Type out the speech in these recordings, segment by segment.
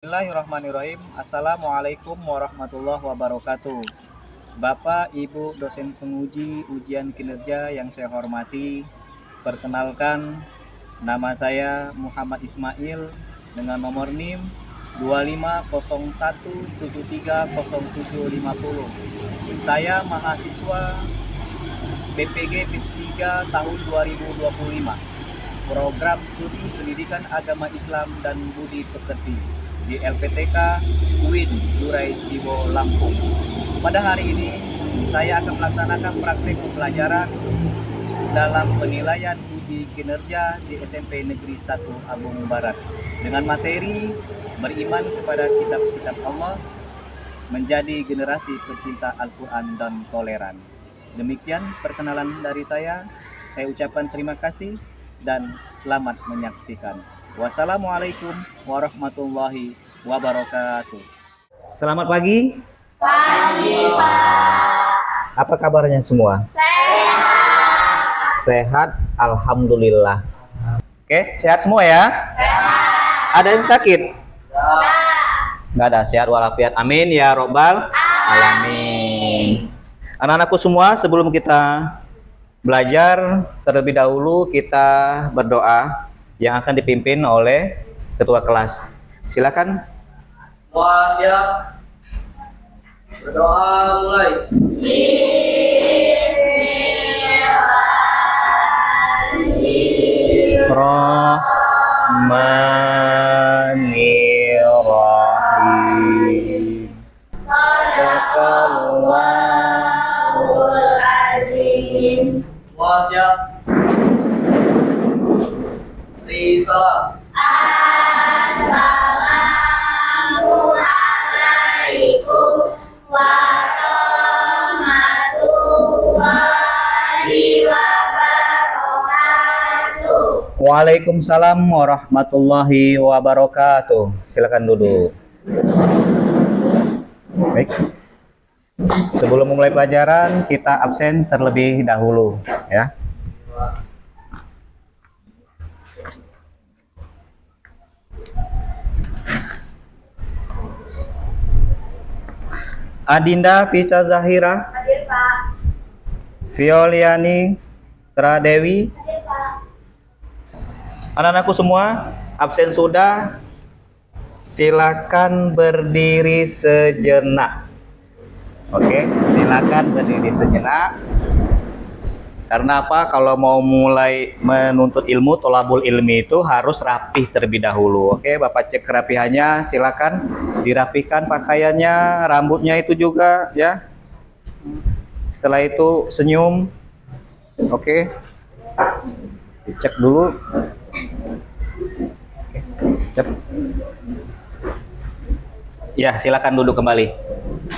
Bismillahirrahmanirrahim. Assalamualaikum warahmatullahi wabarakatuh. Bapak, Ibu, dosen penguji ujian kinerja yang saya hormati, perkenalkan, nama saya Muhammad Ismail dengan nomor NIM 2501730750. Saya mahasiswa BPG PIS 3 tahun 2025, program studi pendidikan agama Islam dan budi pekerti di LPTK UIN Durai Sibo Lampung. Pada hari ini saya akan melaksanakan praktik pembelajaran dalam penilaian uji kinerja di SMP Negeri 1 Ambung Barat dengan materi beriman kepada kitab-kitab Allah, menjadi generasi pecinta Al-Quran dan toleran. Demikian perkenalan dari saya. Saya ucapkan terima kasih dan selamat menyaksikan. Wassalamualaikum warahmatullahi wabarakatuh. Selamat pagi. Pagi, Pak. Apa kabarnya semua? Sehat. Sehat, alhamdulillah. Oke, sehat semua ya? Sehat. Ada yang sakit? Enggak. Nggak ada, sehat walafiat. Amin ya robbal alamin. Anak-anakku semua, sebelum kita belajar, terlebih dahulu kita berdoa yang akan dipimpin oleh ketua kelas. Silakan. Semua siap. Berdoa mulai. Bismillahirrahmanirrahim. Sadaqallahul azim. Semua siap. Risalah. Assalamualaikum warahmatullahi wabarakatuh. Waalaikumsalam warahmatullahi wabarakatuh. Silakan duduk. Baik. Sebelum memulai pelajaran, kita absen terlebih dahulu, ya. Adinda Fica Zahira, Hadir, Pak. Violiani Tradewi. Hadir, Pak. Anak-anakku semua, absen sudah. Silakan berdiri sejenak. Oke, silakan berdiri sejenak. Karena apa? Kalau mau mulai menuntut ilmu, tolabul ilmi itu harus rapih terlebih dahulu. Oke, Bapak cek kerapihannya, silakan dirapikan pakaiannya, rambutnya itu juga, ya. Setelah itu senyum. Oke. Dicek dulu. Oke, cek. Ya, silakan duduk kembali.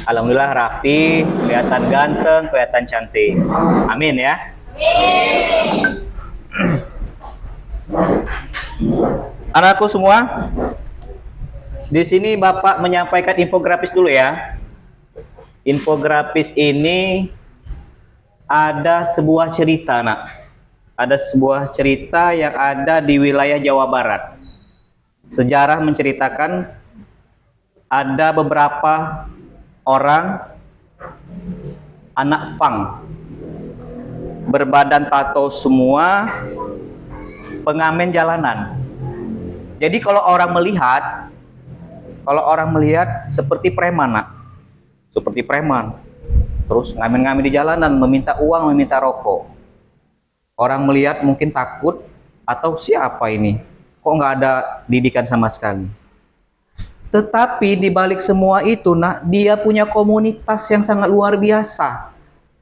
Alhamdulillah rapi, kelihatan ganteng, kelihatan cantik. Amin ya. Anakku semua, di sini Bapak menyampaikan infografis dulu ya. Infografis ini ada sebuah cerita, Nak. Ada sebuah cerita yang ada di wilayah Jawa Barat. Sejarah menceritakan ada beberapa orang anak fang, berbadan tato semua, pengamen jalanan. Jadi kalau orang melihat seperti preman, Nak. Seperti preman. Terus ngamen-ngamen di jalanan, meminta uang, meminta rokok. Orang melihat mungkin takut, atau siapa ini? Kok nggak ada didikan sama sekali? Tetapi di balik semua itu, Nak, dia punya komunitas yang sangat luar biasa.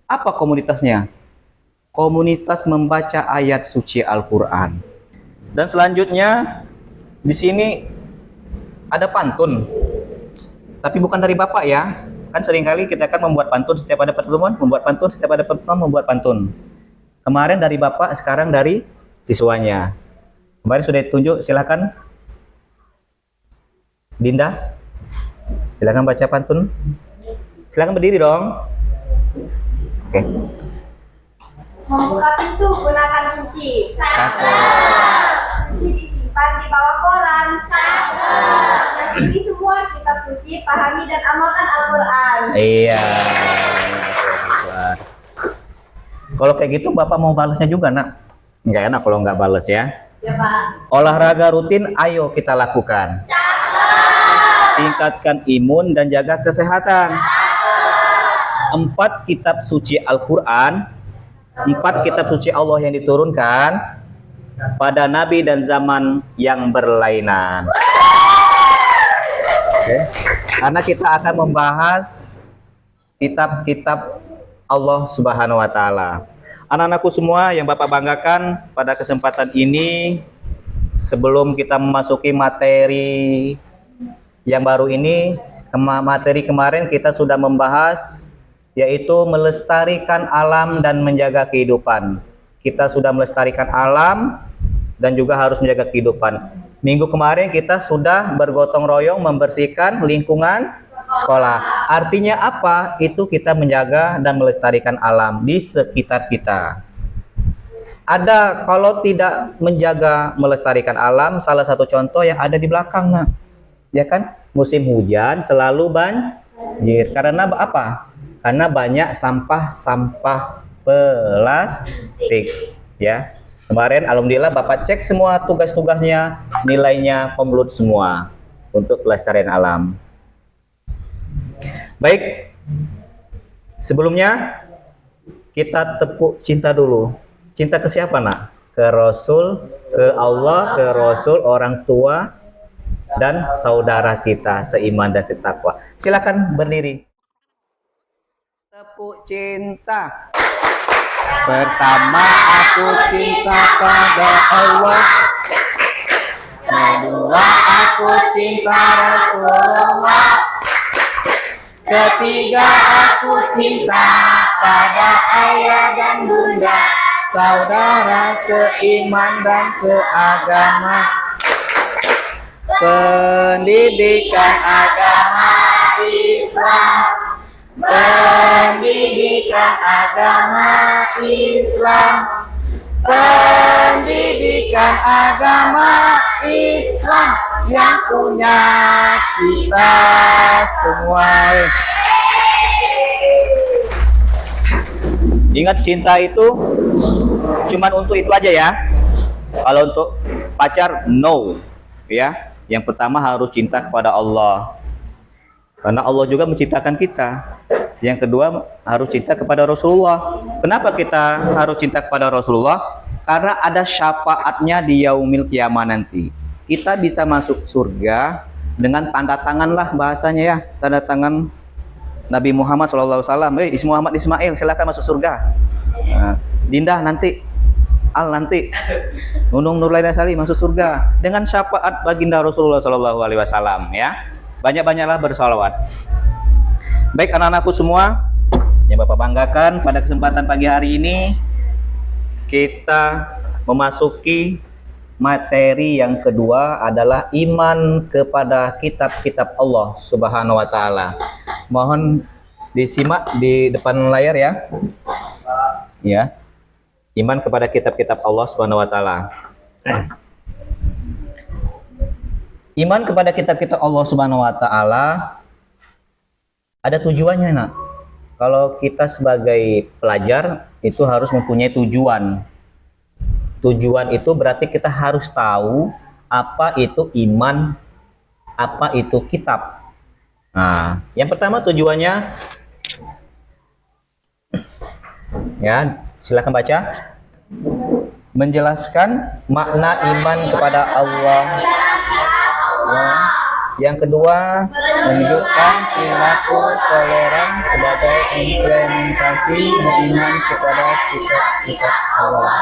Apa komunitasnya? Komunitas membaca ayat suci Al-Quran. Dan selanjutnya di sini ada pantun, tapi bukan dari Bapak ya. Kan seringkali kita akan membuat pantun setiap ada pertemuan, membuat pantun. Kemarin dari Bapak, sekarang dari siswanya. Kemarin sudah ditunjuk, silakan. Dinda, silakan baca pantun. Silakan berdiri dong. Oke. Membuka pintu gunakan kunci. Cakep. Kunci disimpan di bawah koran. Cakep. Nasi suci, pahami dan amalkan Al-Quran. Iya. Kalau kayak gitu Bapak mau balasnya juga, Nak? Nggak enak kalau nggak balas ya. Ya Pak. Olahraga rutin, ayo kita lakukan. Tingkatkan imun dan jaga kesehatan. 4 kitab suci Al-Quran, 4 kitab suci Allah yang diturunkan pada nabi dan zaman yang berlainan. Oke. Karena kita akan membahas kitab-kitab Allah Subhanahu wa taala. Anak-anakku semua yang Bapak banggakan, pada kesempatan ini sebelum kita memasuki materi yang baru ini, materi kemarin kita sudah membahas yaitu melestarikan alam dan menjaga kehidupan. Kita sudah melestarikan alam dan juga harus menjaga kehidupan. Minggu kemarin kita sudah bergotong royong membersihkan lingkungan sekolah. Artinya apa? Itu kita menjaga dan melestarikan alam di sekitar kita. Ada kalau tidak menjaga melestarikan alam, salah satu contoh yang ada di belakang, nah, ya kan? Musim hujan selalu banjir. Karena apa? Karena banyak sampah-sampah plastik, ya. Kemarin alhamdulillah Bapak cek semua tugas-tugasnya, nilainya komplit semua untuk pelestarian alam. Baik, sebelumnya kita tepuk cinta dulu. Cinta ke siapa, Nak? Ke Rasul, ke Allah, ke Rasul, orang tua, dan saudara kita seiman dan setakwa. Silakan berdiri. Tepuk cinta. Pertama aku cinta pada Allah. Kedua aku cinta Rasulullah. Ketiga aku cinta pada ayah dan bunda, saudara seiman dan seagama. Pendidikan agama Islam, pendidikan agama Islam, pendidikan agama Islam yang punya kita semua. Ingat, cinta itu cuman untuk itu aja ya. Kalau untuk pacar, no, ya. Yang pertama harus cinta kepada Allah, karena Allah juga menciptakan kita. Yang kedua harus cinta kepada Rasulullah. Kenapa kita harus cinta kepada Rasulullah? Karena ada syafaatnya di yaumil kiamah nanti. Kita bisa masuk surga dengan tanda tangan lah bahasanya ya, tanda tangan Nabi Muhammad SAW. Muhammad Ismail silakan masuk surga. Nah, Dinda nanti, Al nanti, Nunung Nurlaina Sali masuk surga dengan syafaat baginda Rasulullah SAW ya. Banyak-banyaklah bersalawat. Baik anak-anakku semua yang Bapak banggakan, pada kesempatan pagi hari ini kita memasuki materi yang kedua adalah iman kepada kitab-kitab Allah Subhanahu wa taala. Mohon disimak di depan layar ya. Ya. Iman kepada kitab-kitab Allah Subhanahu wa taala. Iman kepada kitab-kitab Allah Subhanahu wa taala ada tujuannya, Nak. Kalau kita sebagai pelajar itu harus mempunyai tujuan. Tujuan itu berarti kita harus tahu apa itu iman, apa itu kitab. Nah, yang pertama tujuannya, ya, silakan baca. Menjelaskan makna iman kepada Allah. Ya. Yang kedua, menunjukkan perilaku toleran sebagai implementasi iman kepada kitab-kitab Allah.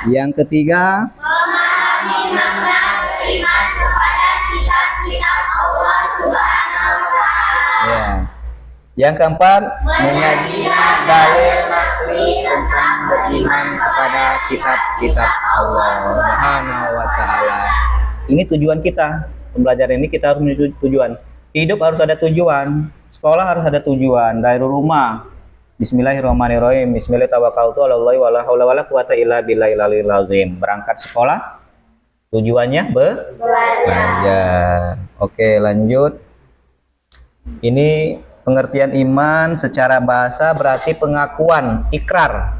Yang ketiga, Memahami makna beriman kepada kitab-kitab Allah Subhanahu wa taala. ya. Yang keempat, menyajikan dalil nakli tentang beriman kepada kitab-kitab Allah Subhanahu wa taala. Ini tujuan kita. Pembelajaran ini kita harus menuju tujuan. Hidup harus ada tujuan. Sekolah harus ada tujuan. Dari rumah, Bismillahirrahmanirrahim. Bismillahirrahmanirrahim. Wala haula wala quwata illa billahil azim. Berangkat sekolah, tujuannya belajar. Oke, lanjut. Ini pengertian iman secara bahasa berarti pengakuan, ikrar.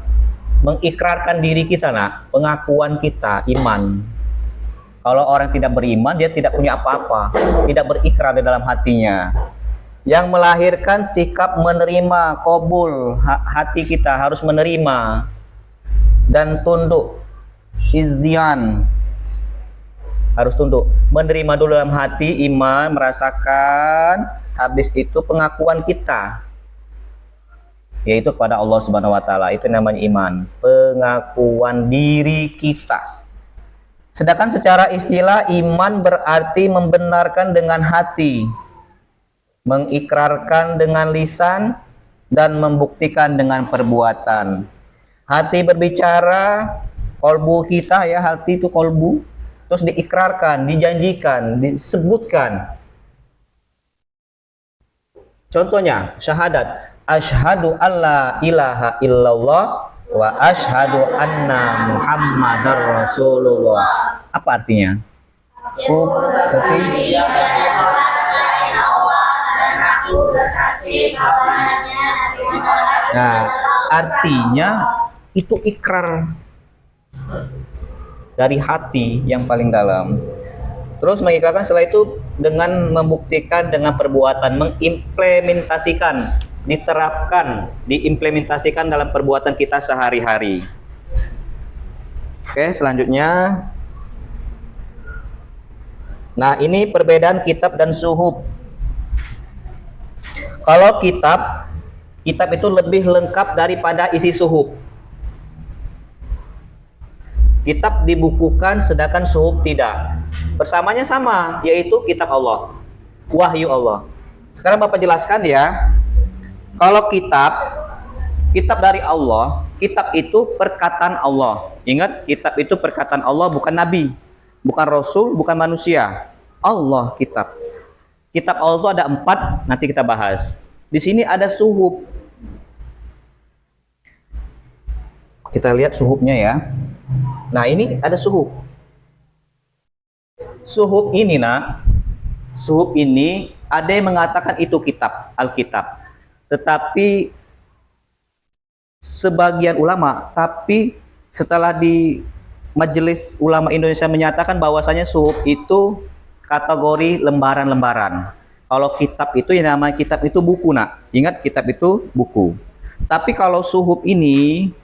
Mengikrarkan diri kita, nak. Pengakuan kita, iman. Kalau orang tidak beriman, dia tidak punya apa-apa. Tidak berikrar di dalam hatinya. Yang melahirkan sikap menerima, qabul. Hati kita harus menerima. Dan tunduk. Izyan. Harus tunduk. Menerima dulu dalam hati, iman, merasakan. Habis itu pengakuan kita, yaitu kepada Allah Subhanahu wa taala. Itu namanya iman, pengakuan diri kita. Sedangkan secara istilah iman berarti membenarkan dengan hati, mengikrarkan dengan lisan, dan membuktikan dengan perbuatan. Hati berbicara, kolbu kita ya, hati itu kolbu, terus diikrarkan, dijanjikan, disebutkan. Contohnya, syahadat. Asyhadu alla ilaha illallah wa asyhadu anna Muhammadar Rasulullah. Apa artinya? Nah, artinya itu ikrar dari hati yang paling dalam. Terus mengikrarkan setelah itu dengan membuktikan dengan perbuatan, mengimplementasikan, diterapkan, diimplementasikan dalam perbuatan kita sehari-hari. Oke, selanjutnya. Nah, ini perbedaan kitab dan suhuf. Kalau kitab itu lebih lengkap daripada isi suhuf. Kitab dibukukan sedangkan suhuf tidak. Bersamanya sama, yaitu kitab Allah, wahyu Allah. Sekarang Bapak jelaskan ya. Kalau kitab dari Allah, kitab itu perkataan Allah. Ingat, kitab itu perkataan Allah, bukan nabi, bukan rasul, bukan manusia. Allah kitab. Kitab Allah itu ada 4, nanti kita bahas. Di sini ada suhuf. Kita lihat suhufnya ya. Nah, ini ada suhuf. Suhuf ini, nak, suhuf ini ada yang mengatakan itu kitab, Alkitab. Tetapi sebagian ulama, tapi setelah di Majelis Ulama Indonesia menyatakan bahwasanya suhuf itu kategori lembaran-lembaran. Kalau kitab itu yang namanya kitab itu buku, nak. Ingat, kitab itu buku. Tapi kalau suhuf ini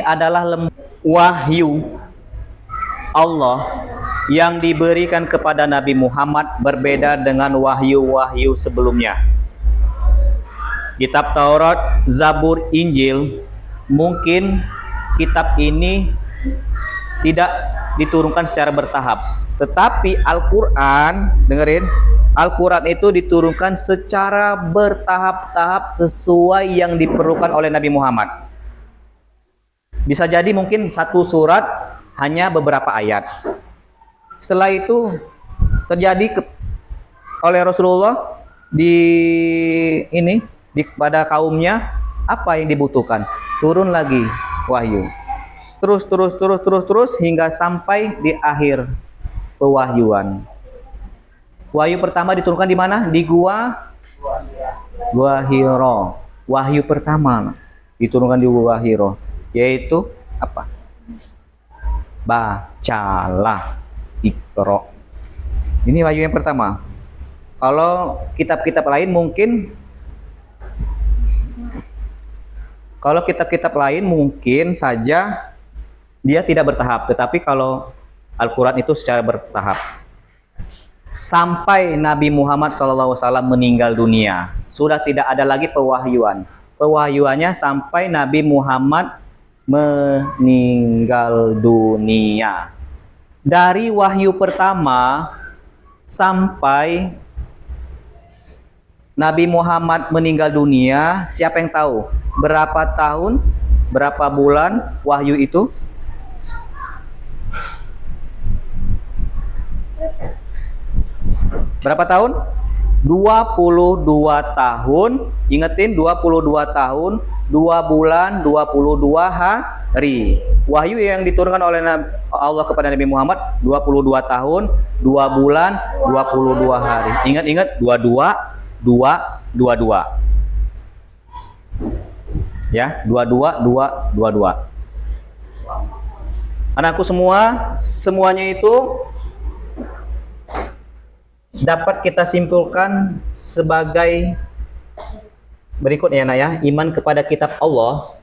adalah wahyu Allah yang diberikan kepada Nabi Muhammad, berbeda dengan wahyu-wahyu sebelumnya. Kitab Taurat, Zabur, Injil, mungkin kitab ini tidak diturunkan secara bertahap. Tetapi Al-Quran, dengerin, Al-Quran itu diturunkan secara bertahap-tahap sesuai yang diperlukan oleh Nabi Muhammad. Bisa jadi mungkin satu surat hanya beberapa ayat. Setelah itu terjadi oleh Rasulullah pada kaumnya, apa yang dibutuhkan? Turun lagi wahyu. Terus hingga sampai di akhir pewahyuan. Wahyu pertama diturunkan di mana? Di Gua Hiro. Wahyu pertama diturunkan di Gua Hiro, yaitu apa? Bacalah, Iqra. Ini wahyu yang pertama. Kalau kitab-kitab lain mungkin saja dia tidak bertahap, tetapi kalau Al-Quran itu secara bertahap. Sampai Nabi Muhammad SAW meninggal dunia, sudah tidak ada lagi pewahyuan. Pewahyuannya sampai Nabi Muhammad meninggal dunia. Dari wahyu pertama sampai Nabi Muhammad meninggal dunia, siapa yang tahu berapa tahun, berapa bulan wahyu itu? Berapa tahun? 22 tahun. Ingetin, 22 tahun, 2 bulan, 22 hari. Wahyu yang diturunkan oleh Allah kepada Nabi Muhammad 22 tahun, 2 bulan, 22 hari. Ingat-ingat 22 ya, 22. Anakku semua, semuanya itu dapat kita simpulkan sebagai berikut ya nak ya. Iman kepada kitab Allah.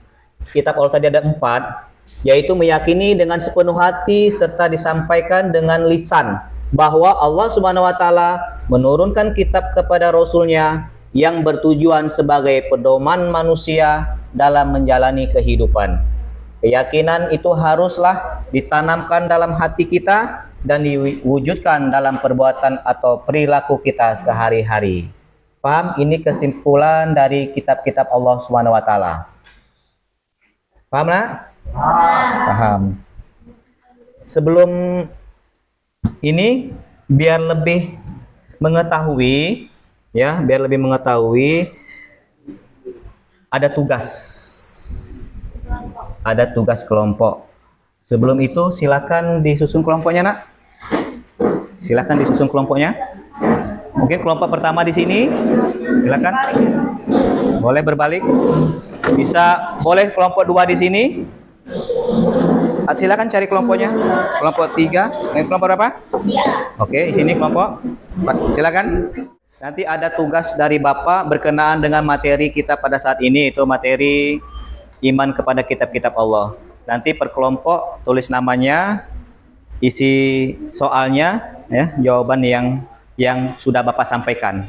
Kitab Allah tadi ada 4, yaitu meyakini dengan sepenuh hati serta disampaikan dengan lisan bahwa Allah Subhanahu wa taala menurunkan kitab kepada rasulnya yang bertujuan sebagai pedoman manusia dalam menjalani kehidupan. Keyakinan itu haruslah ditanamkan dalam hati kita dan diwujudkan dalam perbuatan atau perilaku kita sehari-hari. Paham? Ini kesimpulan dari kitab-kitab Allah Subhanahu wa taala. Paham nak? Paham. Sebelum ini biar lebih mengetahui ya, ada tugas kelompok. Sebelum itu silakan disusun kelompoknya nak. Silakan disusun kelompoknya. Mungkin kelompok pertama di sini. Silakan. Boleh berbalik. Bisa boleh kelompok 2 di sini. Silakan cari kelompoknya. Kelompok 3. Kelompok berapa? 3. Oke, di sini kelompok. Silakan. Nanti ada tugas dari Bapak berkenaan dengan materi kita pada saat ini, itu materi iman kepada kitab-kitab Allah. Nanti per kelompok tulis namanya, isi soalnya, ya, jawaban yang sudah Bapak sampaikan.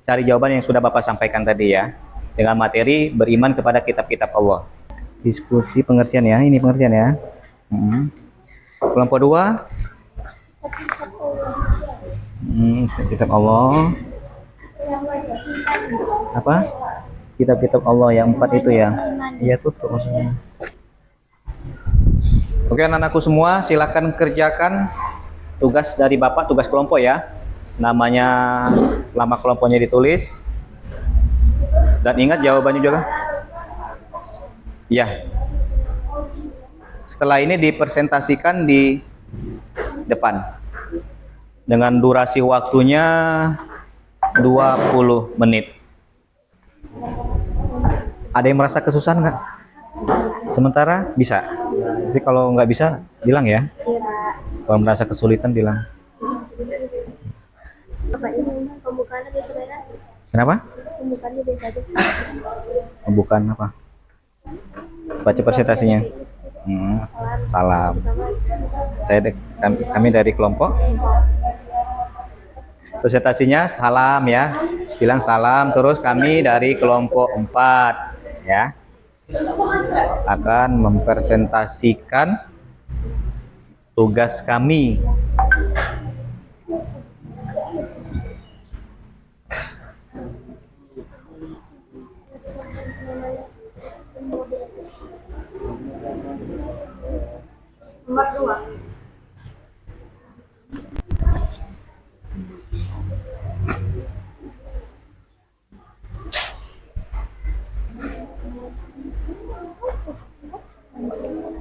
Cari jawaban yang sudah Bapak sampaikan tadi ya, dengan materi beriman kepada kitab-kitab Allah. Diskusi pengertian ya, ini pengertian ya. Kelompok 2. Kitab Allah. Apa? Kitab-kitab Allah yang 4 itu ya. Iya tutup maksudnya. Oke anak-anakku semua, silakan kerjakan tugas dari Bapak, tugas kelompok ya. Namanya, nama kelompoknya ditulis. Dan ingat jawabannya juga. Ya. Setelah ini dipresentasikan di depan. Dengan durasi waktunya 20 menit. Ada yang merasa kesusahan nggak? Sementara bisa. Tapi kalau nggak bisa, bilang ya. Kalau merasa kesulitan, bilang. Pembukaannya biasa aja. Kenapa? Pembukaannya biasa aja. Pembukaan apa? Baca presentasinya. Salam. Kami dari kelompok. Presentasinya salam ya. Bilang salam, terus kami dari kelompok 4 ya. Akan mempresentasikan tugas kami. Nomor 2.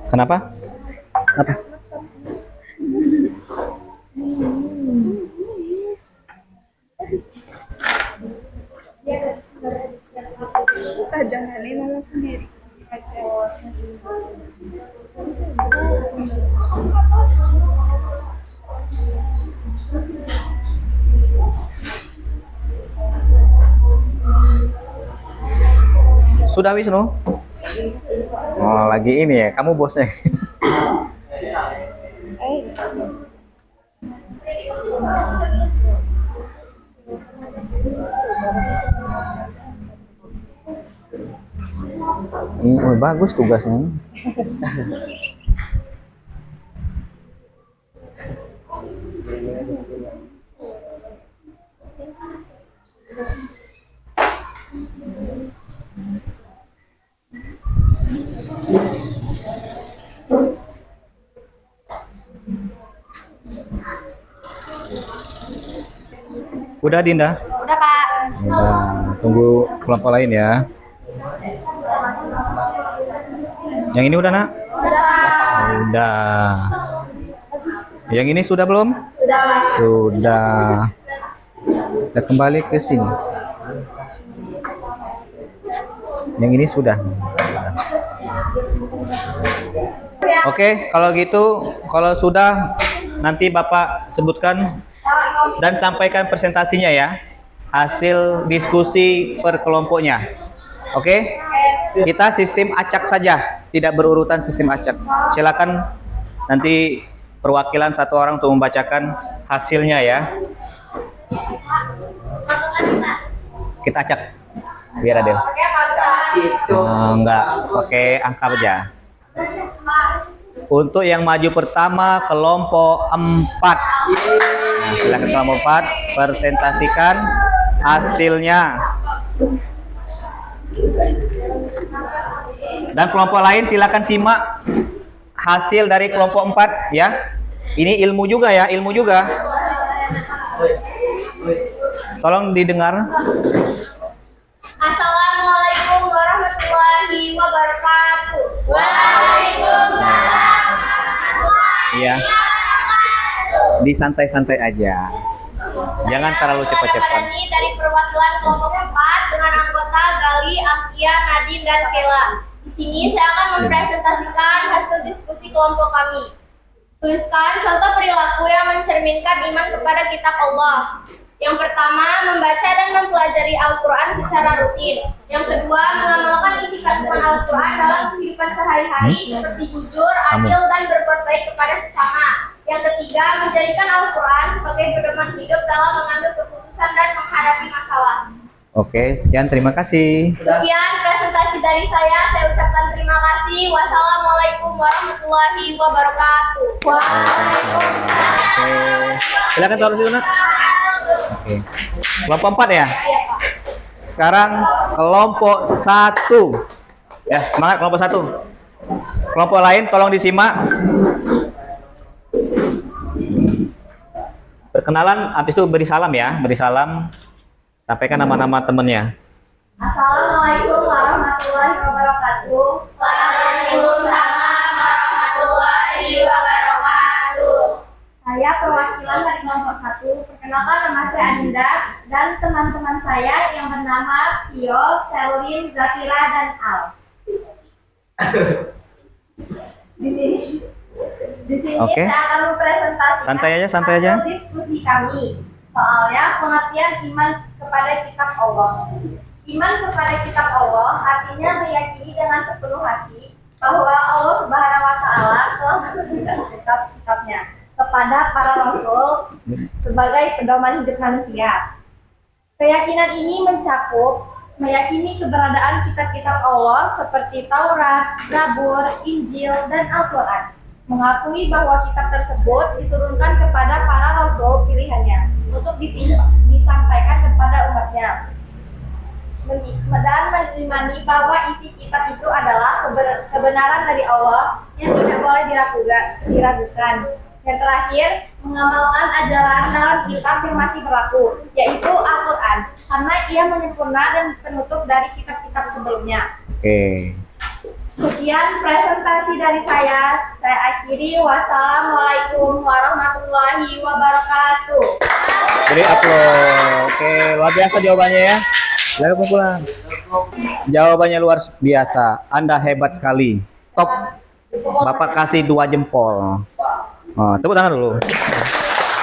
Kenapa? Apa? Jangan ngomong sendiri. Sudah Wisnu? Oh, lagi ini ya, kamu bosnya. Bagus tugasnya. Udah Dinda? Udah Pak. Udah. Tunggu kelompok lain ya. Yang ini udah nak? Sudah, Pak. Udah. Yang ini sudah belum? Sudah, Pak. Sudah. Kita kembali ke sini. Yang ini sudah. Oke, kalau gitu, kalau sudah nanti Bapak sebutkan dan sampaikan presentasinya ya. Hasil diskusi per kelompoknya. Oke? Kita sistem acak saja, tidak berurutan sistem acak. Silakan nanti perwakilan satu orang untuk membacakan hasilnya ya. Kita acak biar adil. Enggak, pakai angka aja. Untuk yang maju pertama kelompok 4. Nah, silakan kelompok 4 presentasikan hasilnya. Dan kelompok lain silakan simak hasil dari kelompok 4 ya. Ini ilmu juga ya, ilmu juga. Tolong didengar. Assalamualaikum warahmatullahi wabarakatuh. Waalaikumsalam. Iya. Disantai-santai aja. Jangan terlalu cepat-cepat. Ini dari perwakilan kelompok 4 dengan anggota Gali, Asia, Nadine, dan Kela. Di sini saya akan mempresentasikan hasil diskusi kelompok kami. Tuliskan contoh perilaku yang mencerminkan iman kepada kitab Allah. Yang pertama, membaca dan mempelajari Al-Quran secara rutin. Yang kedua, mengamalkan isi kandungan Al-Quran dalam kehidupan sehari-hari seperti jujur, adil, dan berbuat baik kepada sesama. Yang ketiga, menjadikan Al-Quran sebagai pedoman hidup dalam mengambil keputusan dan menghadapi masalah. Oke, sekian, terima kasih. Sekian presentasi dari saya ucapkan terima kasih. Wassalamualaikum warahmatullahi wabarakatuh. Oke. Silakan taruh situ nak. Oke. Kelompok 4 ya. Iya, Pak. Sekarang kelompok 1. Ya, semangat kelompok 1. Kelompok lain tolong disimak. Perkenalan, habis itu beri salam ya, beri salam. Sampaikan nama-nama temennya. Assalamualaikum warahmatullahi wabarakatuh. Waalaikumsalam warahmatullahi wabarakatuh. Saya perwakilan dari kelompok 1. Perkenalkan, nama saya Adinda dan teman-teman saya yang bernama Tio, Selwin, Zakira, dan Al. Di sini Oke. saya akan mempresentasikan Santai aja. hasil diskusi kami. Soalnya pengertian iman kepada kitab Allah. Iman kepada kitab Allah artinya meyakini dengan sepenuh hati bahwa Allah Subhanahu wa Ta'ala telah menurunkan kitab-kitabnya kepada para rasul sebagai pedoman hidup manusia. Keyakinan ini mencakup meyakini keberadaan kitab-kitab Allah seperti Taurat, Zabur, Injil, dan Al-Quran. Mengakui bahwa kitab tersebut diturunkan kepada para rasul pilihannya untuk disampaikan kepada umatnya. Dan mengimani bahwa isi kitab itu adalah kebenaran dari Allah yang tidak boleh diragukan. Yang terakhir, mengamalkan ajaran dalam kitab yang masih berlaku, yaitu Al-Quran, karena ia menyempurna dan penutup dari kitab-kitab sebelumnya. Oke. Sekian presentasi dari saya akhiri. Wassalamualaikum warahmatullahi wabarakatuh. Beri upload. Oke, luar biasa jawabannya ya. Lalu pulang. Jawabannya luar biasa. Anda hebat sekali. Top. Bapak kasih 2 jempol. Oh, tepuk tangan dulu.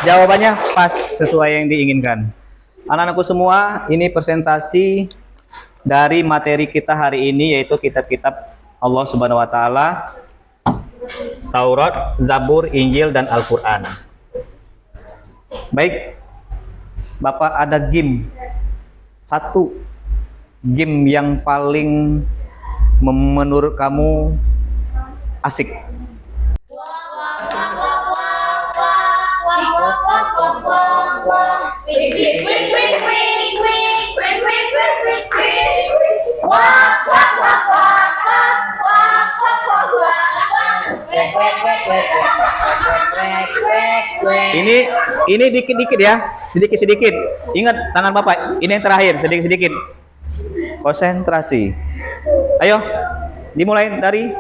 Jawabannya pas sesuai yang diinginkan. Anak-anakku semua, ini presentasi dari materi kita hari ini, yaitu kitab-kitab Allah Subhanahu wa Ta'ala, Taurat, Zabur, Injil, dan Al-Quran. Baik, Bapak ada game. 1 game yang paling menurut kamu asik. Ini dikit-dikit ya, sedikit-sedikit. Ingat tangan Bapak, ini yang terakhir, sedikit-sedikit. Konsentrasi. Ayo, dimulai dari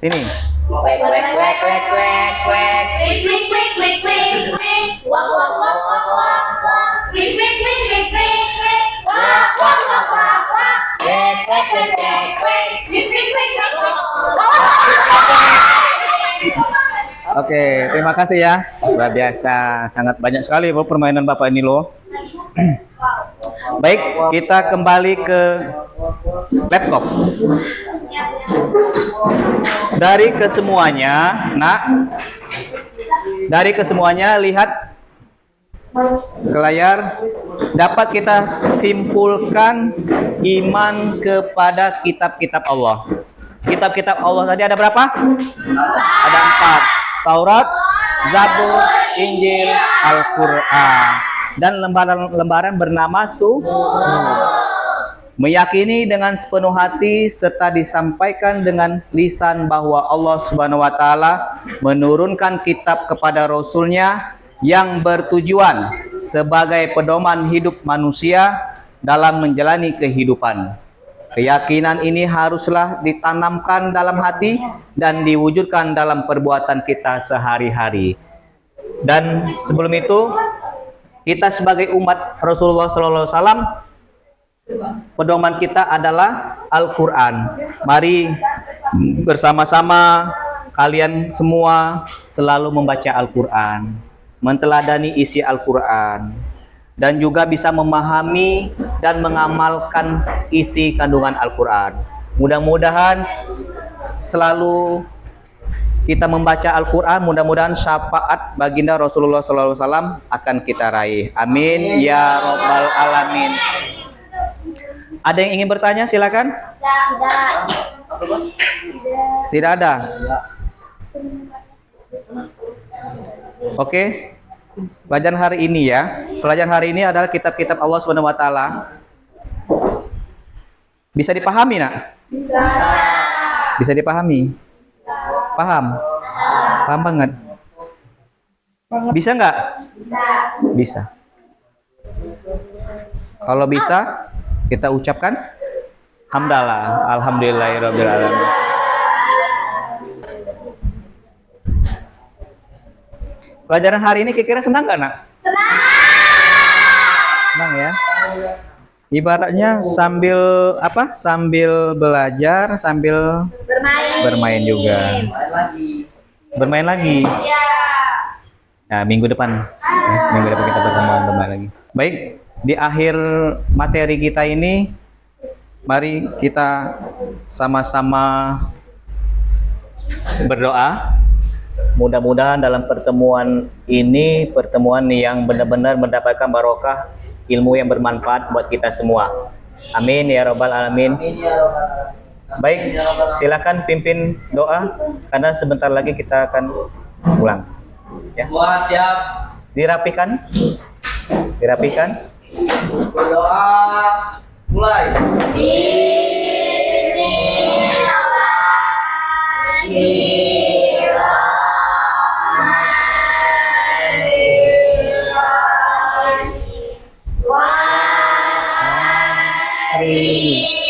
Sini. Wek wek wek wek wek wek wek. Wik wik wik wik wik wik. Wak wak wak wak wak wak. Wik wik wik wik wik wik. Wak wak wak wak wak. Wek wek wek wek wek. Wik wik wik wik wik. Oke, terima kasih ya. Luar biasa, sangat banyak sekali permainan Bapak ini loh. Baik, kita kembali ke laptop. Dari kesemuanya, nak. Dari kesemuanya lihat ke layar. Dapat kita simpulkan iman kepada kitab-kitab Allah. Kitab-kitab Allah tadi ada berapa? Ada 4. Taurat, Zabur, Injil, Al-Quran. Dan lembaran bernama meyakini dengan sepenuh hati serta disampaikan dengan lisan bahwa Allah Subhanahu wa taala menurunkan kitab kepada Rasul-Nya yang bertujuan sebagai pedoman hidup manusia dalam menjalani kehidupan. Keyakinan ini haruslah ditanamkan dalam hati dan diwujudkan dalam perbuatan kita sehari-hari. Dan sebelum itu, kita sebagai umat Rasulullah SAW, pedoman kita adalah Al-Quran. Mari bersama-sama kalian semua selalu membaca Al-Quran, menteladani isi Al-Quran, dan juga bisa memahami dan mengamalkan isi kandungan Al-Quran. Mudah-mudahan selalu kita membaca Al-Quran, mudah-mudahan syafaat baginda Rasulullah SAW akan kita raih. Amin ya Rabbal Alamin. Ada yang ingin bertanya? Silakan. Tidak ada. Oke. Pelajaran hari ini ya. Pelajaran hari ini adalah kitab-kitab Allah Subhanahu wa taala. Bisa dipahami, Nak? Bisa. Bisa dipahami? Paham? Paham banget. Bisa nggak? Bisa. Bisa. Kalau bisa, kita ucapkan hamdalah, alhamdulillahirabbil alamin. Pelajaran hari ini kira-kira senang nggak, Nak? Senang. Senang ya. Ibaratnya sambil apa? Sambil belajar, sambil bermain juga. Main lagi. Bermain lagi. Iya. Nah, minggu depan. Minggu depan kita bermain lagi. Baik, di akhir materi kita ini, mari kita sama-sama berdoa. Mudah-mudahan dalam pertemuan ini, pertemuan yang benar-benar mendapatkan barokah, ilmu yang bermanfaat buat kita semua. Amin ya Rabbal Alamin. Baik, silakan pimpin doa karena sebentar lagi kita akan pulang. Ya. Semua siap. Dirapikan. Dirapikan. Berdoa. Mulai.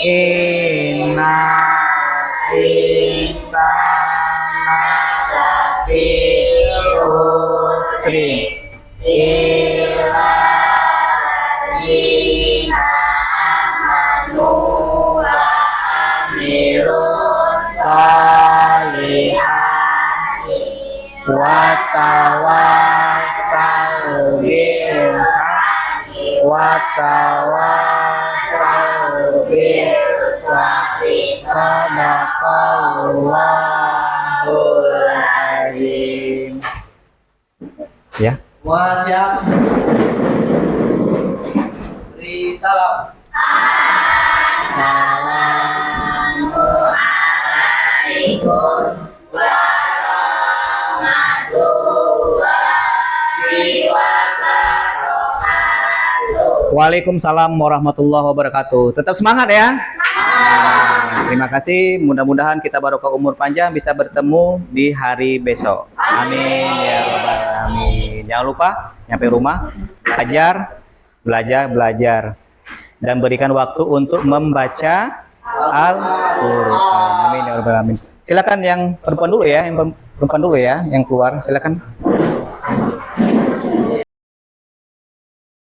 Inna insana lafi khusri illa alladzina amanu wa amilus solihati wa tawassaw bil haqqi wa tawassaw bis sabri. Sadaqallahul azim. Ya. Semua siap. Beri salam. Assalamualaikum warahmatullahi wabarakatuh. Waalaikumsalam warahmatullahi wabarakatuh. Tetap semangat ya. Terima kasih. Mudah-mudahan kita barokah umur panjang, bisa bertemu di hari besok. Amin ya Rabbal Alamin. Jangan lupa nyampe rumah, belajar, dan berikan waktu untuk membaca Al-Quran. Amin ya Rabbal Alamin. Silakan yang perempuan dulu ya, yang perempuan dulu ya, yang keluar. Silakan.